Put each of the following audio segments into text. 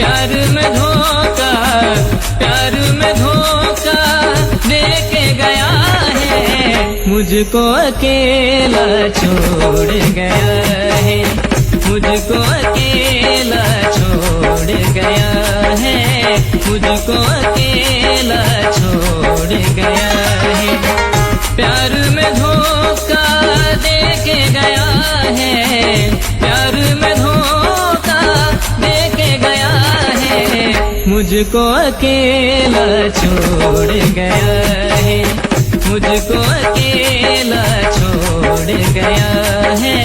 प्यार में धोखा, प्यार में धोखा देके गया है, मुझको अकेला छोड़ गया है, मुझको अकेला छोड़ गया है, मुझको अकेला छोड़ गया है। प्यार में धोखा देके गया है, प्यार में धोखा देके गया है, मुझको अकेला छोड़ गया है, मुझको अकेला छोड़ गया है,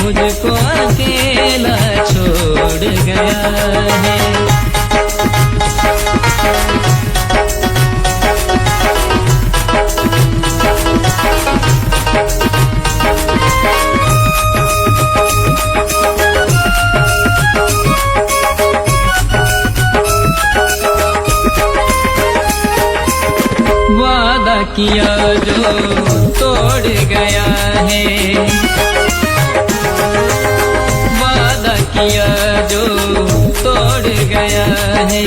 मुझको अकेला छोड़ गया है। वादा किया जो तोड़ गया है, वादा किया जो तोड़ गया है,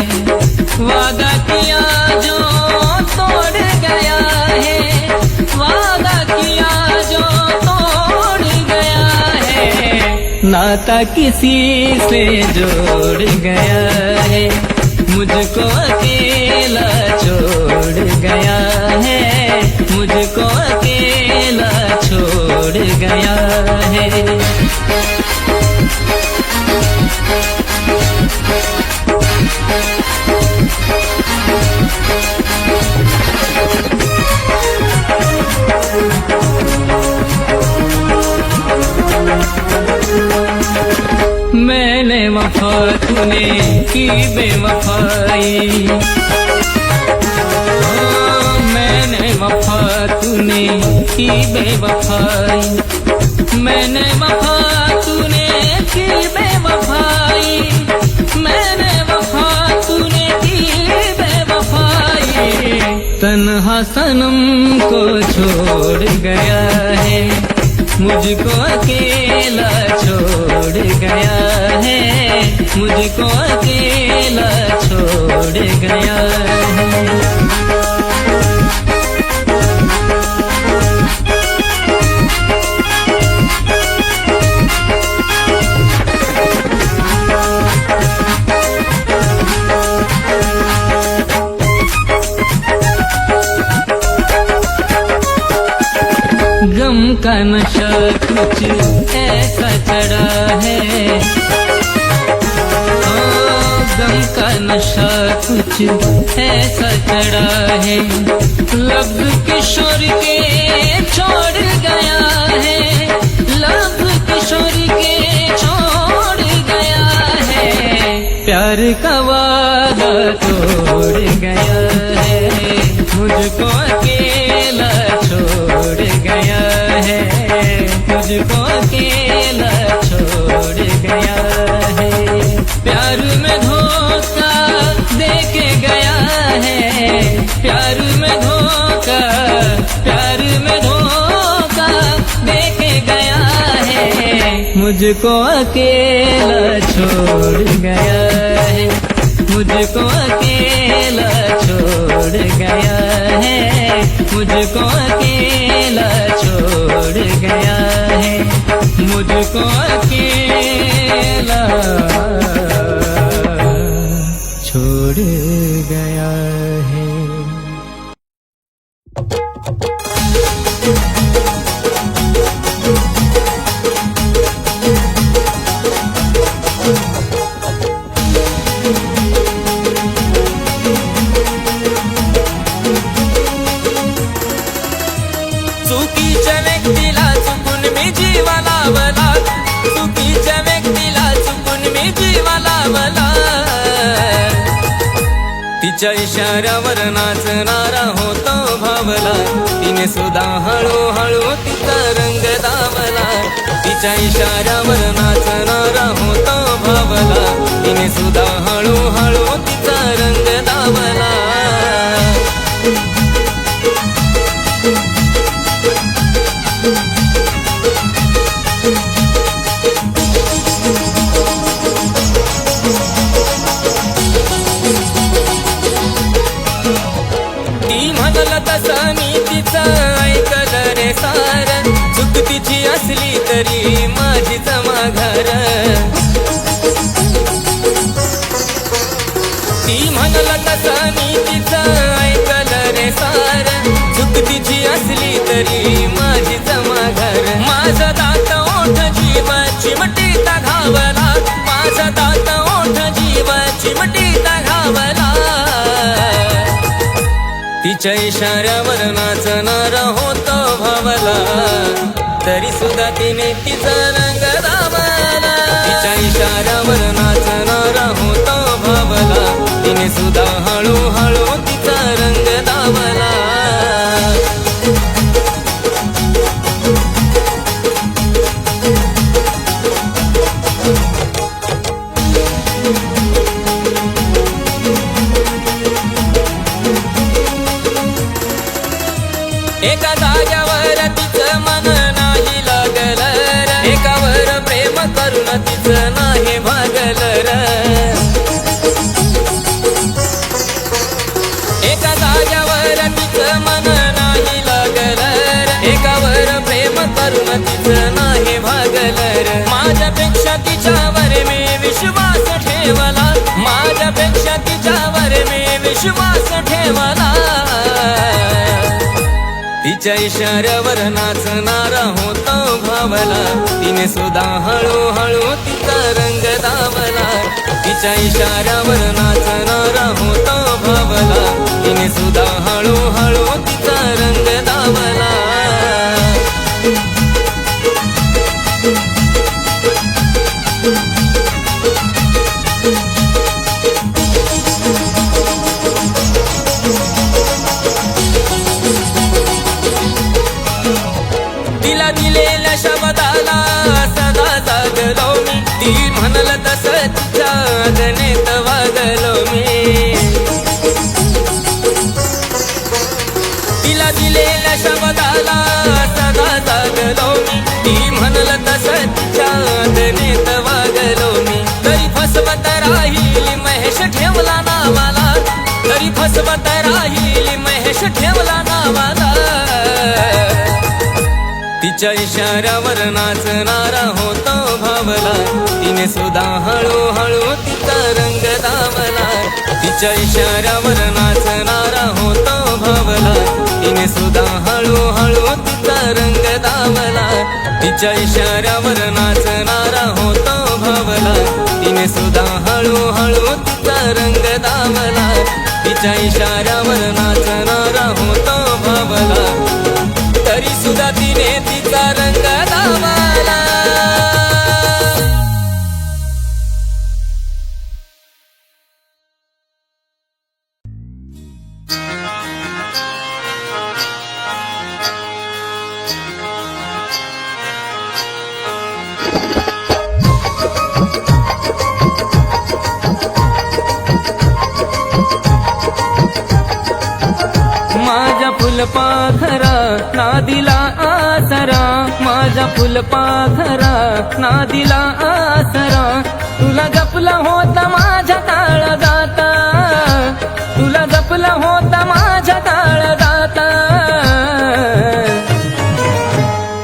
वादा किया जो तोड़ गया है, वादा किया जो तोड़ गया है, नाता किसी से जोड़ गया है, मुझको अकेला छोड़ गया है, मुझको अकेला छोड़ गया है। मैंने वफा तूने की बेवफाई, मैंने वफा तूने की बेवफाई, मैंने वफा तूने की बेवफाई, मैंने वफा तूने की बेवफाई, तन्हा सनम को छोड़ गया है, मुझको अकेला छोड़ गया है, मुझको अकेला छोड़ गया है। गम का नशा कुछ ऐसा चढ़ा है, गम का नशा कुछ ऐसा चढ़ा है, लफ्ज़ किशोर के छोड़ गया है, लफ्ज़ किशोर के छोड़ गया है, प्यार का वादा तोड़ गया है, मुझको अकेला छोड़ गया है, मुझको अकेला छोड़ गया है। प्यार में धोखा देके गया है, प्यार में धोखा, प्यार में धोखा देके गया है, मुझको अकेला छोड़ गया है, मुझको अकेला छोड़ गया है, मुझको अकेला छोड़ गया है, मुझको अकेला छोड़ गया है। चुकीच्या व्यक्तीला चुकून मी जीवा लावला, चुकीच्या व्यक्तीला चुकून मी जीवा लावला, तिच्या इशाऱ्यावर नाचणारा होतो भावला, तिने सुद्धा हळूहळू तिचा रंग दावला, तिच्या इशाऱ्यावर नाचणारा होतो भावला, तिने सुद्धा हळूहळू तिचा रंग दावला। ती म्हणल तसं मी तिचं ऐकलं रे सार चूक तिची असली तरी माझी जमाघर माझं दात ओठ जीव चिमटीत घावला माझं दात ओठ जीव चिमटीत घावला तिच्या इशाऱ्यावर नाचणार होतो भावला तरी सुद्धा तिने तिचा रंग दाबला तिच्या इशाऱ्यावर नाचणार होतो भावला तिने सुद्धा हळूहळू तिचा रंग दाबला एका जाग्यावर तिचं मन नाही लागलं र एकावर प्रेम करून तिचं नाही भागलं र एका जाग्यावर तिचं मन नाही लागलं र एकावर प्रेम करून तिचं नाही भागलं र माझ्यापेक्षा तिच्यावर मी विश्वास ठेवला माझ्यापेक्षा तिच्यावर मी विश्वास ठेवला तिच्या इशाऱ्यावर नाचणारा होतो भावला तिने सुद्धा हळूहळू तिचा रंग दाबला तिच्या इशाऱ्यावर नाचणारा होतो भावला तिने सुद्धा हळूहळू तिचा रंग दाबला तिला दिलेल्या शब्दाला सदा जागलो मी ती म्हणल तसं तिच्या गणेत वागलो मी तिला दिलेल्या शब्दाला सदा जागलो मी ती म्हणल तसं तिच्या गणेत वागलो मी तरी फसवत राहील महेश ठेवला नावाला तरी फसवत राहील महेश ठेवला नावाला तिच्या इशाऱ्यावर नाचणारा होतो भावला तिने सुद्धा हळूहळू तिचा रंग दाबला तिच्या इशाऱ्यावर नाचणारा होतो भावला तिने सुद्धा हळूहळू तिचा रंग दाबला तिच्या इशाऱ्यावर नाचणारा होतो भावला तिने सुद्धा हळूहळू तिचा रंग दाबला तिच्या इशाऱ्यावर नाचणारा होतो भावला तरी सुद्धा तिने तिचा रंग दाबला माझ्या फुलपाखरा नादिला आसरा माझ्या फुलपाखरा नादिला आसरा तुला जपला होता माझ्या काळजात तुला जपला होता माझ्या काळजात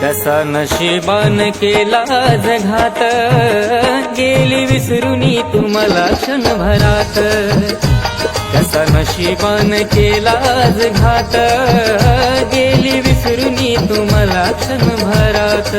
कसा नशिबान केला घात गेली विसरुनी तुम्हाला क्षणभरात कसा नशिबान केला घात गेली विसरुनी तुम्हाला क्षणभरात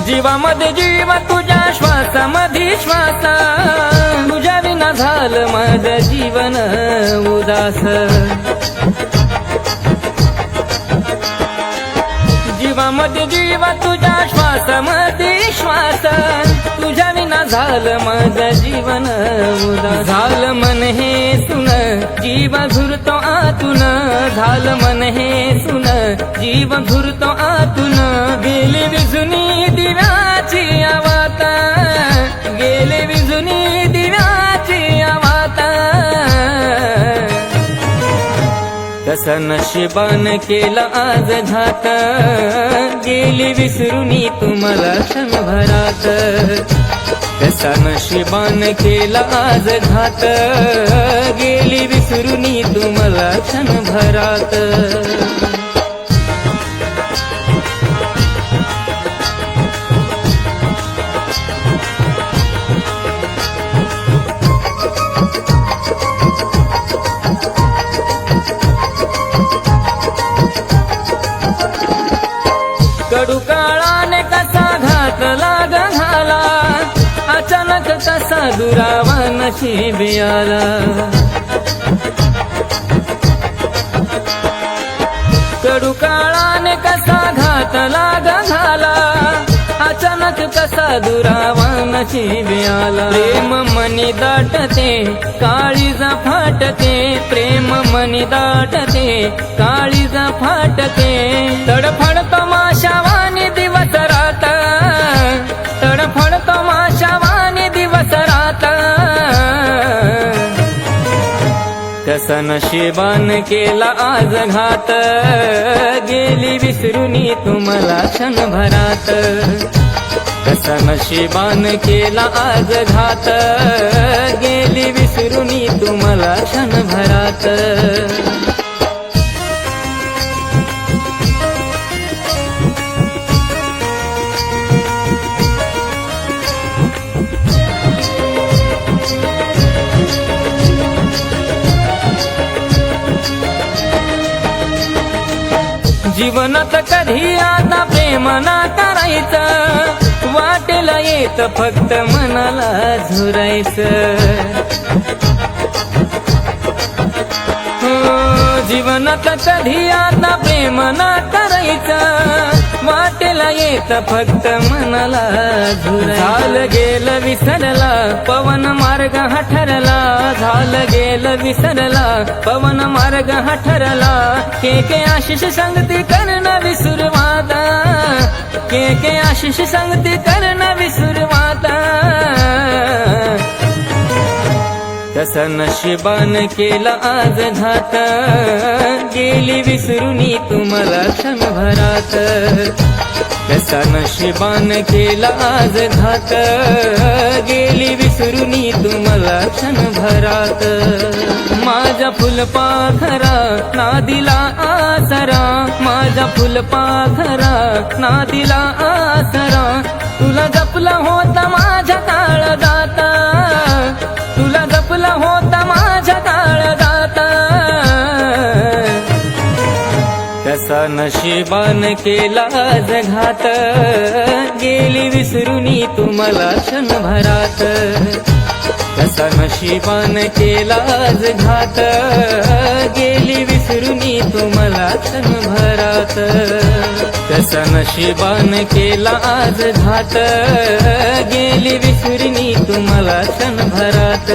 जीवामध्ये जीव तुझ्या श्वासामध्ये श्वास तुझ्या विना झालं माझं जीवन उदास जीवामध्ये जीव तुझ्या श्वासामध्ये श्वास तुझ्या विना झालं माझं जीवन उदास झालं मन हे सुन जीवा झुरतो आतून झालं मन हे सुन जीव झुरतो आतून गेली विजुनी दिव्याची आवात गेले विजुनी दिव्याची आवात कसं नशिबान केला आज घात गेली विसरुनी तुम्हाला क्षणभरात कसा नशिबान केला आज घात, गेली विसरुनी तू मला क्षणभरात. कडू काळाने कसा घात लाग झाला, अचानक कसा दुरावा नशिबी आला. कडू काळाने कसा घात लाग झाला, अचानक कसा दुरावा नशिबी आला. प्रेम मनी दाटते काळीजा फाटते, प्रेम मनी दाटते काळीजा फाटते. तडफडतो माशावानी दिवस रात, तडफडतो माशावानी दिवस रात. कसा नशिबान केला आज घात, गेली विसरुनी तू मला क्षणभरात. कसा नशिबान केला आज घात, गेली विसरुनी तू मला क्षणभरात. जीवनात कधी आता प्रेम ना करायचं, वाटेला येत फक्त मनाला झुरायचं. जीवनात कधी आता प्रेम ना करायचं, वाटेला येत फक्त मनाला झुरायचं. झालं गेलं विसरला पवन मार्ग हा ठरला, झालं गेलं विसरला पवन मार्ग हा ठरला. के आशिष संगती कर्ण विसुरवादा, के आशिष संगती कर्ण विसुरवादा. कसा नशिबान केला आज घात, गेली विसरुनी तू मला क्षणभरात. कसा नशिबान केला आज घात, गेली विसरुनी तू मला क्षणभरात. माझा फुलपाखरा ना दिला आसरा, माझा फुलपाखरा ना दिला आसरा. तुला जपला होता माझ्या काळ दाता, तुला जपला होता माझ्या काळ दाता. कसा नशिबान केला आज घात, गेली विसरुनी तू मला क्षणभरात. कसा नशिबान केला आज घात, गेली विसरुनी तू मला क्षणभरात. कसा नशिबान केला आज घात, गेली विसरुनी तू मला क्षणभरात.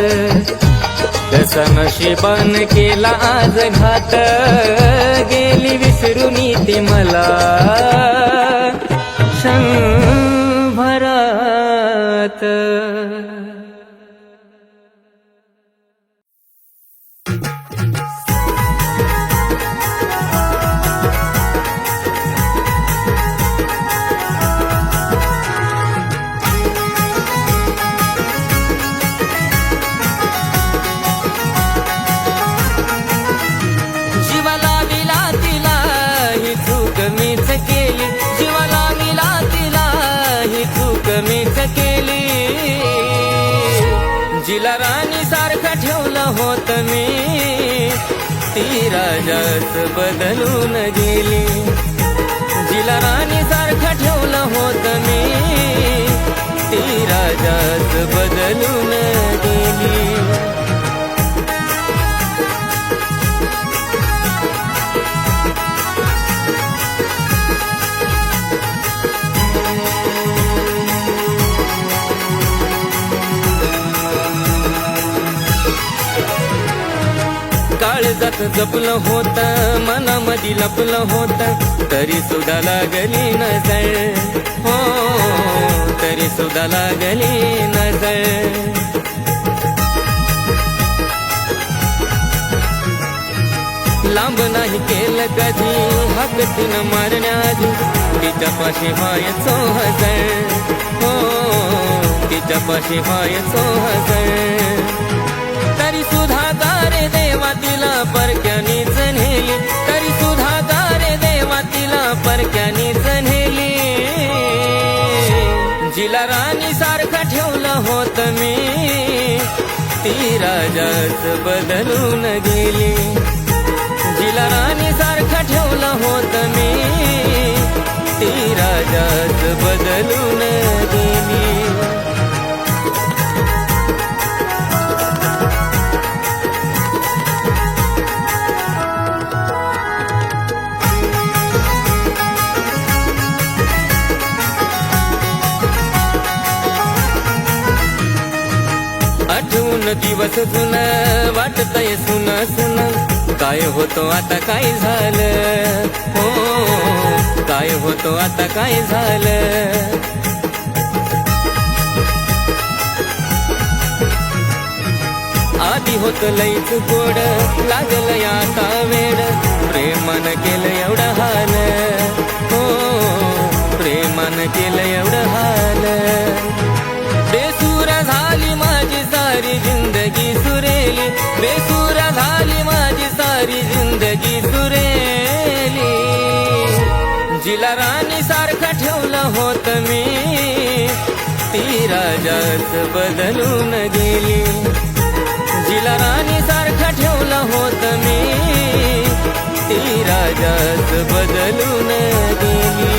कसा नशिबान केला आज घात, गेली विसरुनी ती मला क्षणभरात. जिला राणी सारखं ठेवलं होत मी, ती राजाच बदलून गेली. जिला राणी सारखं ठेवलं होत मी, ती राजाच बदलून गेली. काळजात जपलं होत, मनामध्ये लपलं होत, तरी सुद्धा लागली नजर. हो तरी सुद्धा लागली नजर. लांब नाही केलं कधी हकतीनं मारण्याआधी, तिच्यापाशी व्हायचो हजर. हो तिच्या पाशी व्हायचो हसर. तरी सुद्धा गारे देवा तिला परक्यानीच नेली, तरी सुद्धा गारे देवा तिला परक्यानीच नेली. जिला राणी सारखं ठेवलं होत मी, ती राजाच बदलून गेली. जिला राणी सारखं ठेवलं होत मी, ती राजाच बदलून गेली. आठवून दिवस जुन वाटतय सुन सुन, काय होतो आता काय झालं, हो काय होतो आता काय झालं. आधी होत लईच गोड, लागलं आता वेड, प्रेमान केलं एवढं हाल, हो प्रेमान केलं एवढं हाल. बेसूर झाली माझी सारी जिंदगी सुरेली, बेसूर झाली माझी सारी जिंदगी सुरेली. जिला राणी सारखं ठेवलं होत मी, ती राजाच बदलून गेली. जिला राणी सारखं ठेवलं होत मी, ती राजाच बदलून गेली.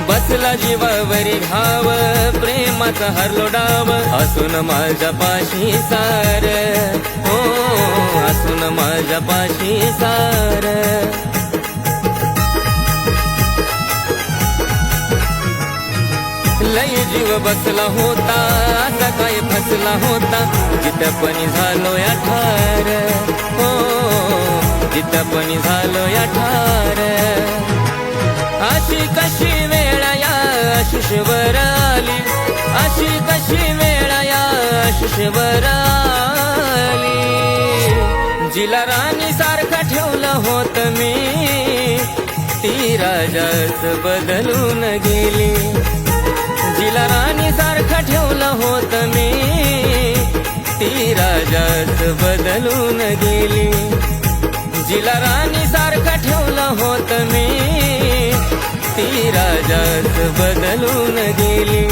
बसला जीवावरी घाव, प्रेमाचा हरलो डाव, असून माझ्या पाशी सार, हो असून माझ्या पाशी सार. लय जीव बसला होता, असा काय फसला होता, जिथं पण झालो या ठार, हो जिथं पण झालो या ठार. अशी कशी वेळ या आशिषवर आली, अशी कशी वेळ या आशिषवर आली. जिला राणी सारखं ठेवलं होत मी, ती राजाच बदलून गेली. जिला राणी सारखं ठेवलं होत मी, ती राजाच बदलून गेली. जिला राणी सारखं ठेवलं होत मी, ती राजाच बदलून गेली.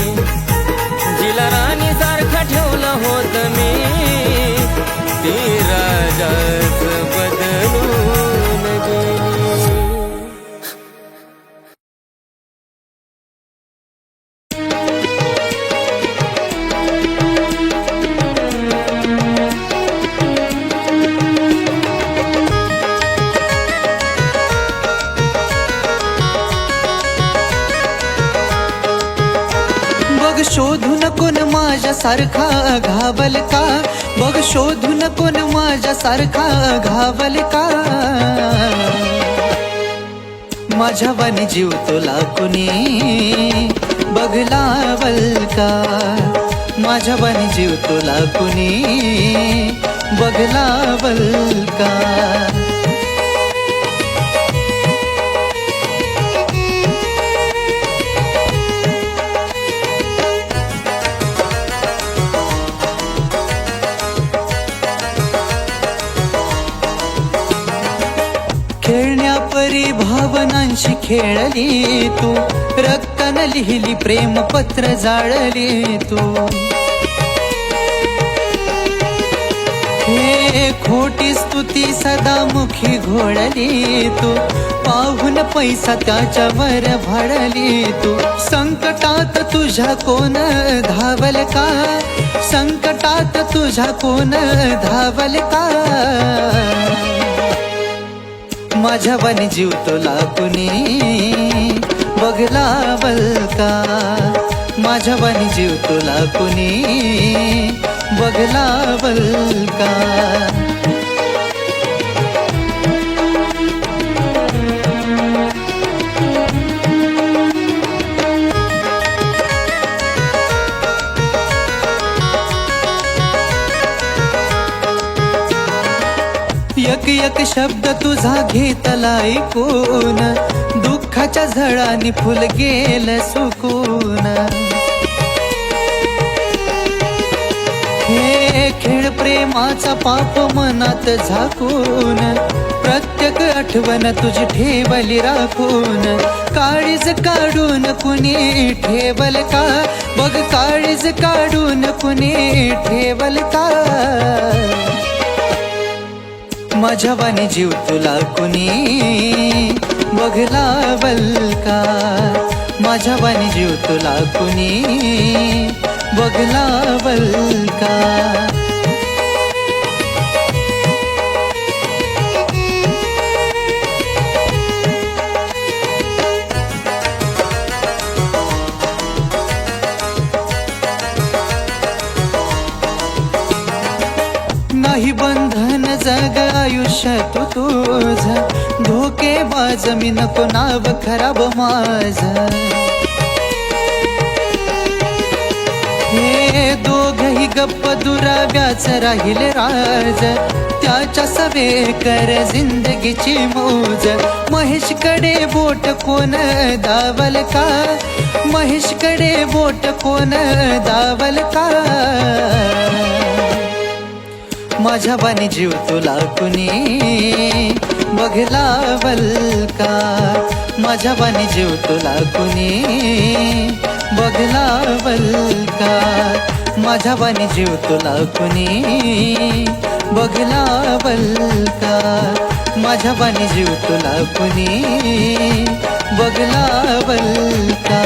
जिला राणी सारखं ठेवलं होत मी, ती राजाच बदलून गेली. शोधून कोण माझ्यासारखा घावल का, बघ शोधून कोण माझ्यासारखा घावल का. माझ्या वाणी जीव तुला कुणी बघ लावल का, माझ्या वाणी जीव तुला कुणी बघ लावल का. खेळण्यापरी भावनांशी खेळली तू, रक्तानं लिहिली प्रेमपत्र जाळली तू. हे खोटी स्तुती सदा मुखी घोळली तू, पाहून पैसा त्याच्यावर भाडली तू. संकटात तुझ्या कोण धावल का, संकटात तुझ्या कोण धावल का. माझ्या वाणी जीव तुला कुणी बघ लावल का, माझ्या वाणी जीव तुला कुणी बघ लावल का. एक एक शब्द तुझा घेतला ऐकून, दुःखाच्या झळांनी फुल गेलं सुकून. हे खेळ प्रेमाचा पाप मनात झाकून, प्रत्येक आठवण तुझी ठेवली राखून. काळीज काढून कुणी ठेवल का, बघ काळीज काढून कुणी ठेवल का. माझ्या वाणी जीव तुला कुणी बघ लावल का, माझ्या वाणी जीव तुला कुणी बघ लावल का. नाही बंधन जग आयुष्य तू तुझ, धोकेबाज मी नको नाव खराब माझ. हे दोघही गप्प दुराव्याच राहिले राज, त्याच्या सवे कर जिंदगीची मौज. महेशकडे बोट कोण दावल का, महेशकडे बोट कोण दावल का. माझ्या वाणी जीव तुला कुणी बघ लावल का, माझ्या वाणी जीव तुला कुणी बघ लावल का. माझ्या वाणी जीव तुला कुणी बघ लावल का, माझ्या वाणी जीव तुला कुणी बघ लावल का.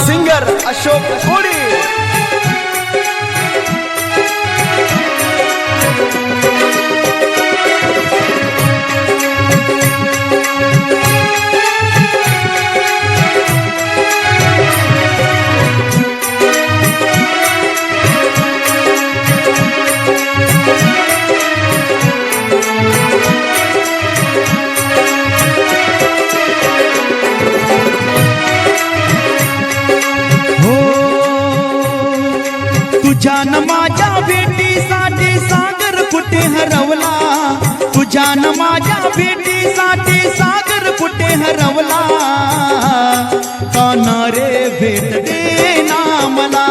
सिंगर अशोक कोडी. तुझ्या न माझ्या भेटीसाठी सागर कुठे हरवला, तुझ्या न माझ्या भेटीसाठी सागर कुठे हरवला. काना रे भेट दे ना मला,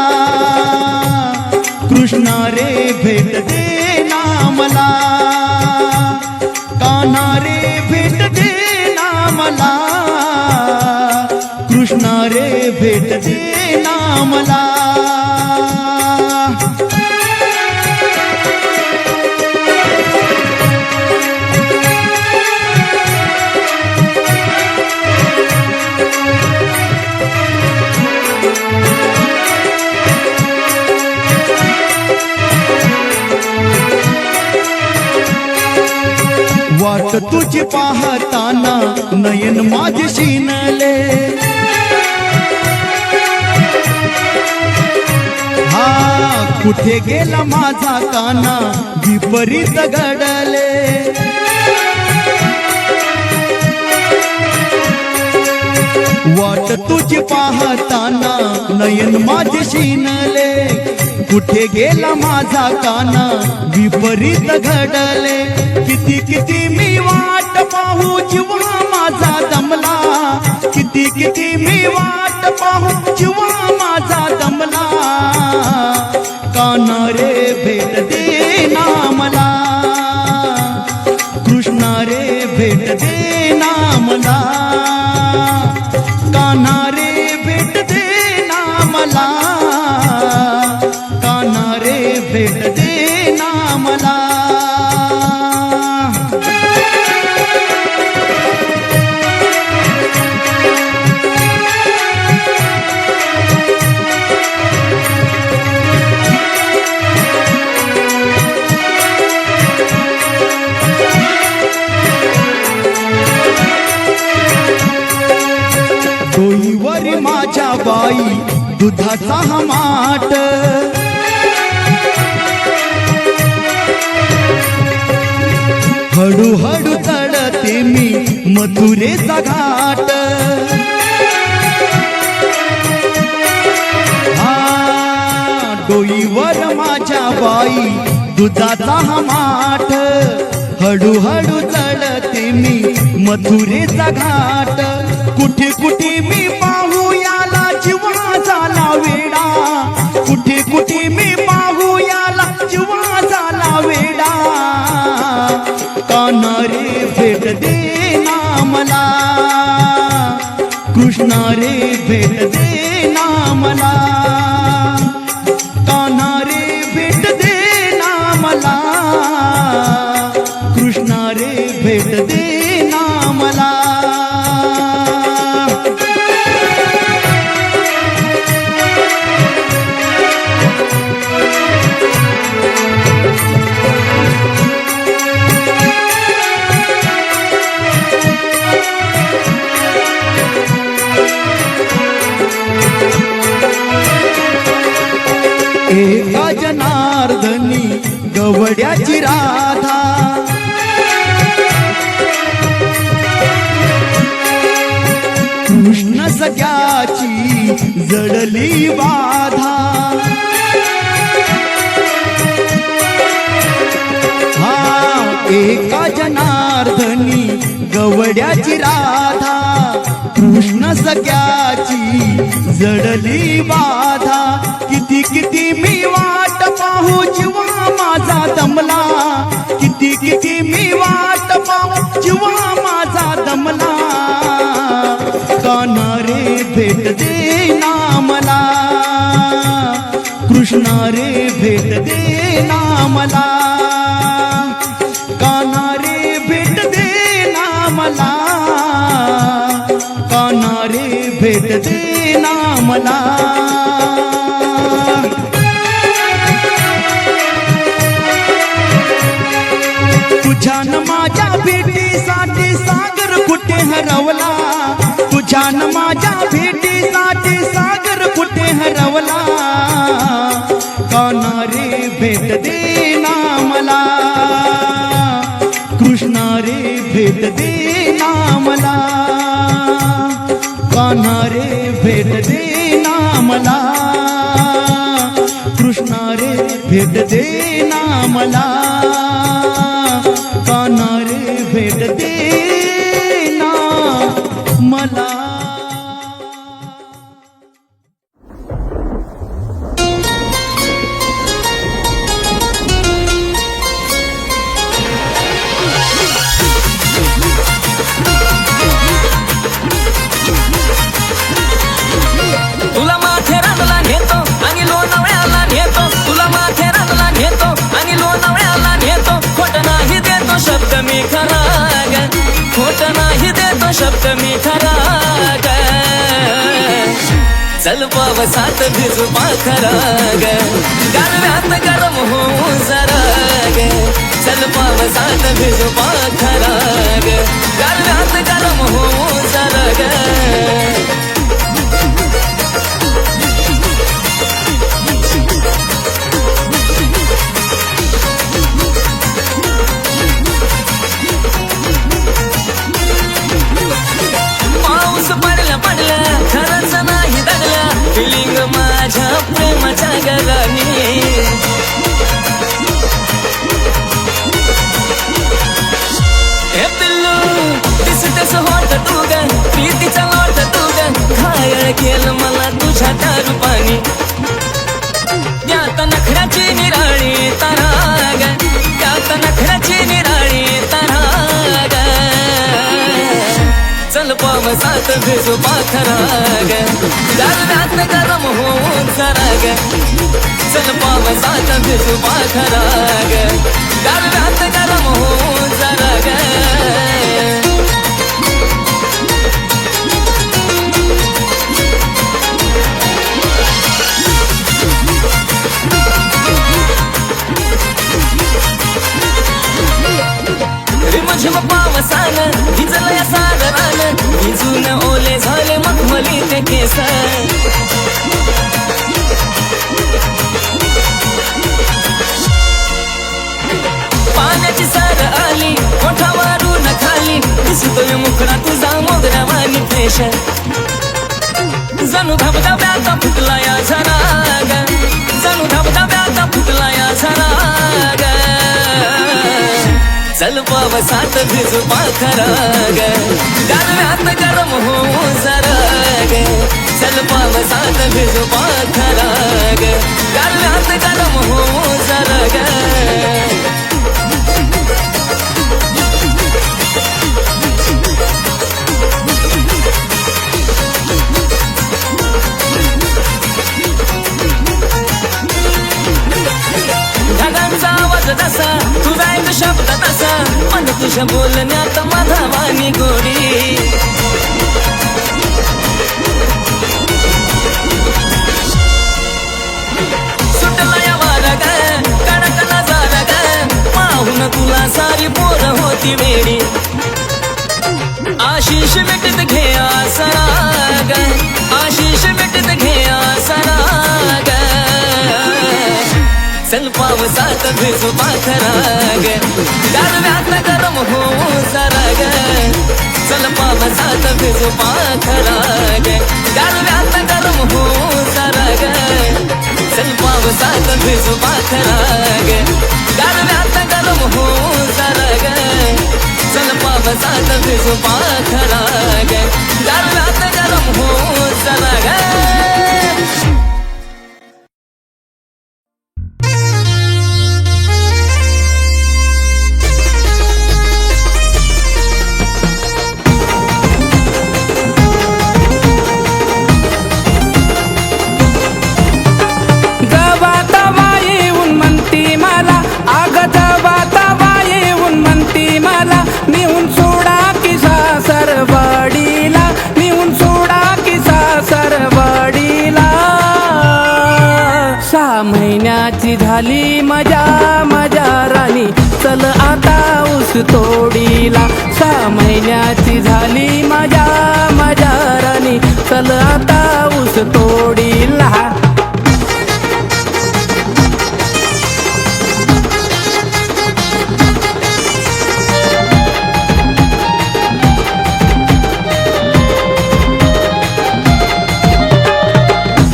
कृष्णा रे भेट दे ना मला. काना रे भेट दे ना मला, कृष्णा रे भेट दे ना मला. वाट तुझी पाहताना नयन माझे शिनले, हा कुठे गेला माझा काना विपरीत घडले. वाट तुझी पाहताना नयन माझे शिनले, कुठे गेला माझा काना विपरीत घडले. किती किती मी वाट पाहू जीवा माझा दमला, किती किती मी वाट पाहू जीवा माझा दमला. काना रे भेट दे ना मला, कृष्णा रे भेट दे ना मला. काना रे भेट दे ना मला, काना रे भेट दे ना मला. दुधाचा हा माठ हळूहळू चढते मी मथुरेचा घाट डोईवर माझ्या बाई दुधाचा हा माठ हळूहळू चढते मी मथुरेचा घाट कुठे कुठे मी पाहू याला जीवा झाला वेडा कुठे कुठे मी पाहू याला जीवा झाला वेडा कान्हा रे भेट दे ना मला कृष्णा रे भेट दे ना मला कान्हा रे भेट दे ना मला कृष्णा रे भेट दे ना मला एका जनार्दनी गवड्याची राधा कृष्ण सख्याची जडली बाधा एका जनार्दनी गवड्याची राधा कृष्ण सख्याची जडली बाधा किती किती मी वाट पाहू जीवा माझा दमला किती किती मी वाट पाहू जीवा माझा दमला कान्हा रे भेट दे ना मला कृष्णा रे भेट दे ना मला कान्हा रे भेट दे ना मला कान्हा रे भेट दे ना मला तुझ्या न माझ्या भेटीसाठी सागर कुठे हरवला तुझ्या न माझ्या भेटीसाठी सागर कुठे हरवला कान्हा रे भेट दे ना मला कृष्णा रे भेट दे ना मला कान्हा रे भेट दे ना मला कृष्णा रे भेट दे ना मला कान्हा रे भेट दे ना मला तुला माथेरानला नेतो आणि लोणावळ्याला नेतो तुला माथेरानला नेतो आणि लोणावळ्याला नेतो खोट नाही देतो शब्द मी खरा ग खोट नाही देतो शब्द मी खरा ग चल पावसात भिजू पाखरा ग गारव्यात गरम होऊ जरा ग चल पावसात भिजू पाखरा ग गारव्यात गरम होऊ जरा ग पडलं खरंच नाही दगलं फिलिंग माझ्या प्रेमाच्या गगनी हे पिल्लू दिसतेस होत तू ग प्रीतीचा लोट तू ग घायल केलं मला तुझ्या दारू पाणी त्यात नखऱ्याची निराळी तारा ग त्यात नखऱ्याची निराळी तारा ग चल पावसात भिजू पाखरा ग गारव्यात गरम होऊन जरा ग चल पावसात भिजू पाखरा ग गारव्यात गरम होऊन जरा ग रिमझिम पावसानं भिजलं या सागरानं भिजून ओले झाले मखमली ते केस दिसतोय मुखडा तुझा मोगऱ्यावानी फ्रेश जणू धबधब्याचा फुटला या झरा ग जणू धबधब्याचा फुटला या झरा ग चल पावसात भिजू पाखरा ग गारव्यात गरम होऊ जरा ग चल पावसात भिजू पाखरा ग गारव्यात गरम होऊ जरा ग ढगांचा आवाज तसा तुझा एक शब्द तसा मन तुझ्या बोलण्यात माझा वाणी गोडी सुटला या वारा ग कडक नजारा ग पाहून तुला सारी पोर होती वेडी आशिष मिटत घे आसरा ग आशिष मिटत घे आसरा ग चल पावसात भिजू पाखरा ग गारव्यात गरम होऊ जरा ग चल पावसात भिजू पाखरा ग गारव्यात गरम होऊ जरा ग चल पावसात भिजू पाखरा ग गारव्यात गरम होऊ जरा ग चल पावसात भिजू पाखरा ग गारव्यात गरम होऊ जरा ग महिन्याची झाली मजा मजा राणी चल आता ऊस तोडीला 6 महिन्याची झाली मजा मजा राणी चल आता ऊस तोडीला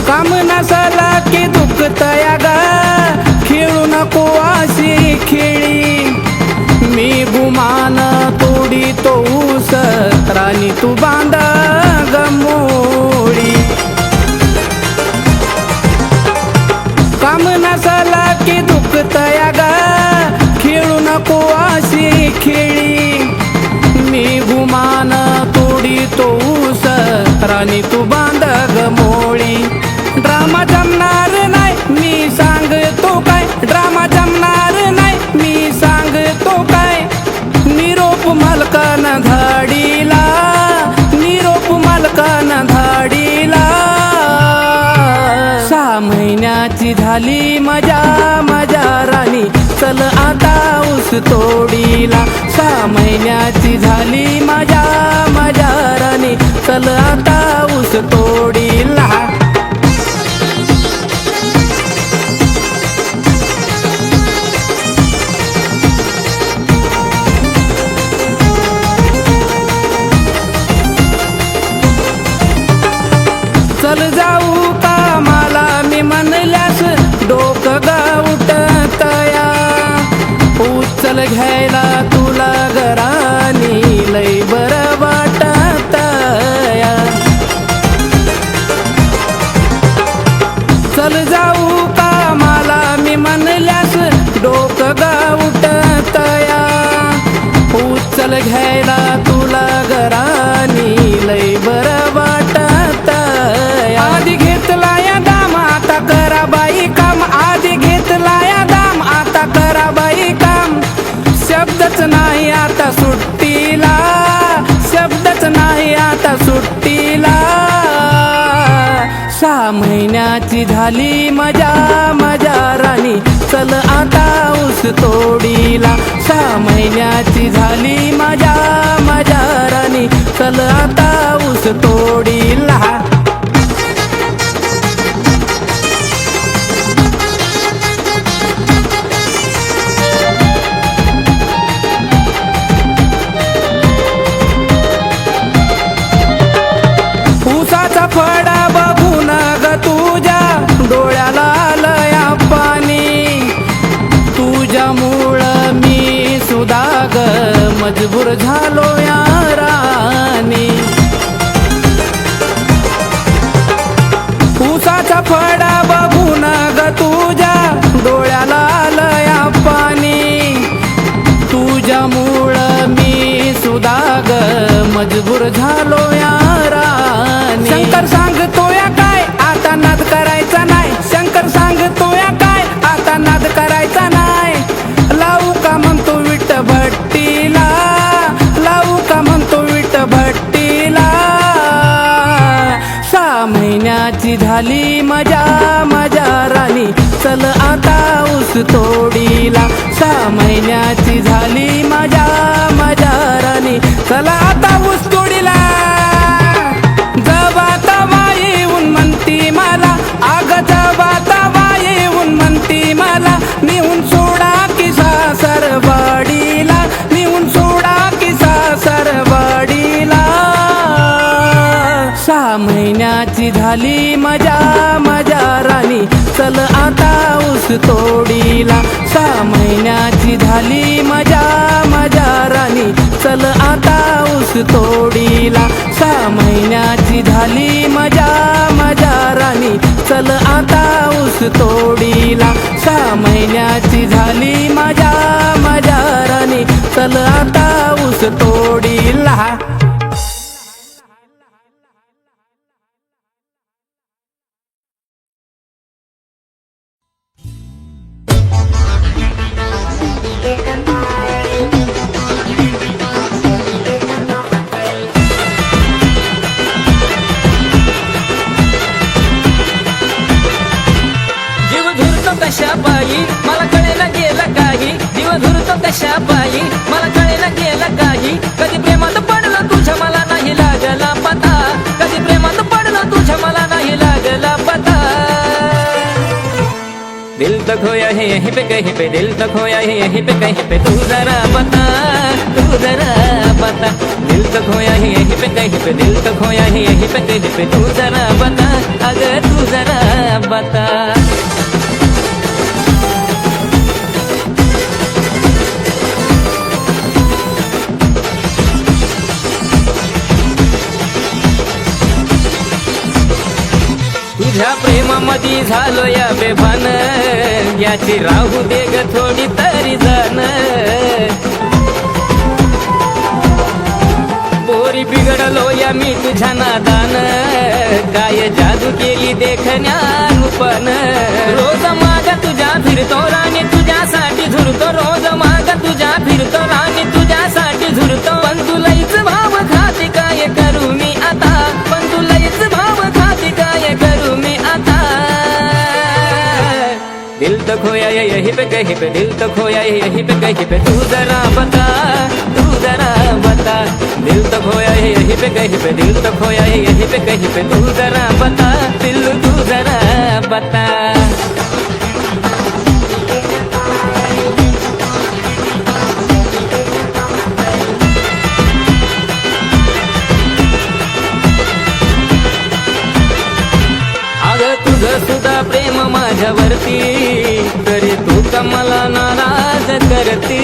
काम नसला की दुखतया ग खेळू नको अशी खेळी मी गुमान तोडी तो ऊस राणी तू बांध गमोडी काम नसला की दुखतया ग खेळू नको अशी खेळी मी गुमान तोडी तो ऊस राणी तू बांध गमोळी ड्रामा जमणार नाही मी सांगतो काय ड्रामा जमणार नाही मी सांगतो काय निरोप मालकान धाडीला निरोप मालकान धाडीला 6 महिन्याची झाली मजा मजा राणी चल आता ऊस तोडीला 6 महिन्याची झाली मजा मजा राणी चल आता ऊस तोडीला चल जाऊ कामाला मी म्हणल्यास डोकं गावटतया उचल घ्यायला तुला घरानी लय बरं वाटतया चल जाऊ कामाला मी म्हणल्यास डोकं गावटतया उचल घ्यायला तुला घरानी लय बरं वाटतया आधी घेतला या दाम आता करा बाई काम आधी घेतला या दाम आता करा बाई काम शब्दच नाही आता सुट्टीला शब्दच नाही आता सुट्टीला 6 महिन्याची झाली मजा मजा राणी चल आता ऊस तोडीला 6 महिन्याची झाली मजा मजा राणी चल आता ऊस तोडीला मजबूर झालो या राणी ऊसाचा फडा बघून ग तुझ्या डोळ्याला आलया पाणी तुझ्यामुळं मी सुद्धा ग मजबूर झालो या राणी शंकर सांगतोय काय आता नाद करायचा नाही शंकर सांगतोय काय आता नाद करायचा नाही लावू का म्हणतो विट भट्टीला लावू का म्हणतो विट भट्टीला 6 महिन्याची झाली मजा मजा राणी चल आता ऊस तोडीला 6 महिन्याची झाली मजा मजा राणी चला आता ऊस तोडीला जबाता बाई येऊन म्हणती मला आग जबाता बाई येऊन म्हणती मला निहून सोडा की सासरवाडीला निहून सोडा की सासरवाडीला 6 महिन्याची झाली मजा मजा राणी चल आता ऊस तोडीला 6 महिन्याची झाली मजा मजा राणी चल आता ऊस तोडीला 6 महिन्याची झाली मजा मजा राणी चल आता ऊस तोडीला 6 महिन्याची झाली मजा मजा राणी चल आता ऊस तोडीला कशा पायी मला कळेना गेलं काही जीव धुरतो कशा पायी मला कळेना गेलं काही कधी प्रेमात पडलं तुझ्या मला नाही लागला पता कधी प्रेमात पडलं तुझ्या मला नाही लागला पता दिल तो खोया है यहीं पे कहीं पे दिल तो खोया है यहीं पे कहीं पे तू जरा बता दिल तो खोया है यहीं पे कहीं पे दिल तो खोया है यहीं पे कहीं पे तू जरा बता अगर तू जरा बता तुझ्या प्रेमामध्ये झालो या बेभान याची राहू दे ग थोडी तरी जाण पोरी बिघडलो या मी तुझ्या नादान काय जादू केली देखण्या रूपन रोज माग तुझ्या फिरतो राणी तुझ्यासाठी झुरतो रोज माग तुझ्या फिरतो राणी तुझ्यासाठी झुरतो पण तुलाच भाव खाते काय करू मी आता पण तुलाच भाव खाते काय करू मी आता दिल तो खोया है यहीं पे कहीं पे दिल तो खोया है यहीं पे कहीं पे तू जरा बता दिल तो खोया है यहीं पे कहीं पे दिल तो खोया है यहीं पे कहीं पे तू जरा बता दिल तू जरा बता तुझं सुद्धा प्रेम माझ्यावरती तरी तू का मला नाराज करती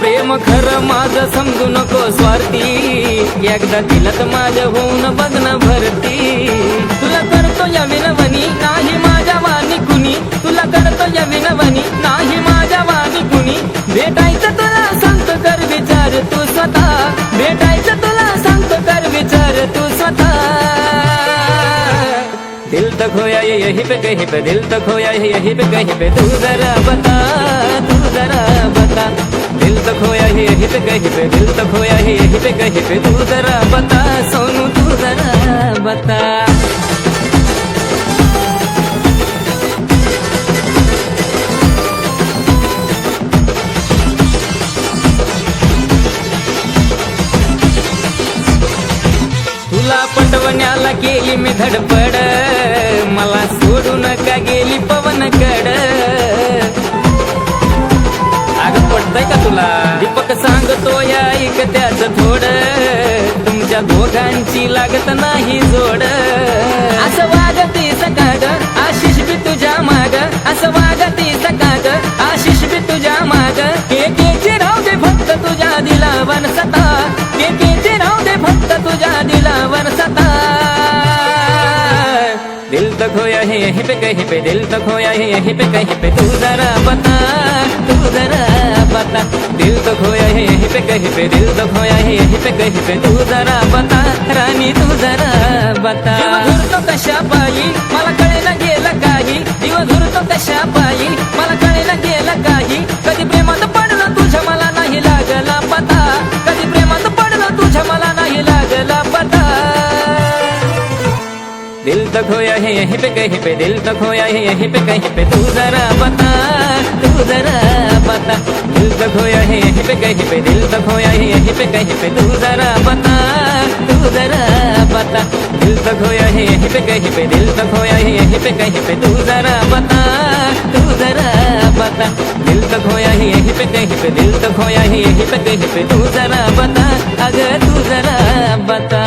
प्रेम खरं माझं समजू नको स्वार्थी एकदा दिलं तर माझ्या होऊन बघणं भरती तुला करतो या विनवणी नाही माझ्या वाणी कुणी तुला करतो या विनवणी नाही माझ्या वाणी कुणी भेटायचं तुला सांगतो कर विचार तू स्वतः भेटायचं तुला सांगतो कर विचार तू स्वतः दिल तो खोया है यहीं पे कहीं पे दिल तो खोया है यहीं पे कहीं पे तू जरा बता दिल तो खोया है यहीं पे कहीं पे दिल तो खोया है यहीं पे कहीं पे तू जरा बता सोनू तू जरा बता तुला पटवण्याला केली मी धडपड मला सोडून का गेली पवन कड अगं पटतय का तुला दीपक सांगतो या ऐक त्याच थोडं तुमच्या दोघांची लागत नाही जोड असं वागते सकाळ आशिष बी तुझ्या माग असं वागते सकाळ आशिष बी तुझ्या माग केकेचे राहू दे फक्त तुझ्या दिलावर सता केकेचे राहू दे फक्त तुझ्या दिलावर सता दिल तो खोया है यहीं पे कहीं पे दिल तो खोया है यहीं पे कहीं पे तू जरा बता दिल तो खोया है यहीं पे कहीं पे दिल तो खोया है यहीं पे कहीं पे तू जरा बता राणी तू जरा बता जीव घुरतो कशा पायी मला कळेना गेलं काही जीव घुरतो कशा पायी मला कळेना गेलं काही कधी प्रेमात पडलं तुझ्या मला नाही लागला पता कधी प्रेमात पडलं तुझ्या मला नाही लागला पता दिल तो खोया है यहीं पे कहीं पे दिल तो खोया है यहीं पे कहीं पे तू जरा बता दिल तो खोया है यहीं पे कहीं पे दिल तो खोया है यहीं पे कहीं पे तू जरा बता दिल तो खोया है यहीं पे कहीं पे दिल तो खोया है यहीं पे कहीं पे तू जरा बता दिल तो खोया है यहीं पे कहीं पे दिल तो खोया है यहीं पे कहीं पे तू जरा बता अगर तू जरा बता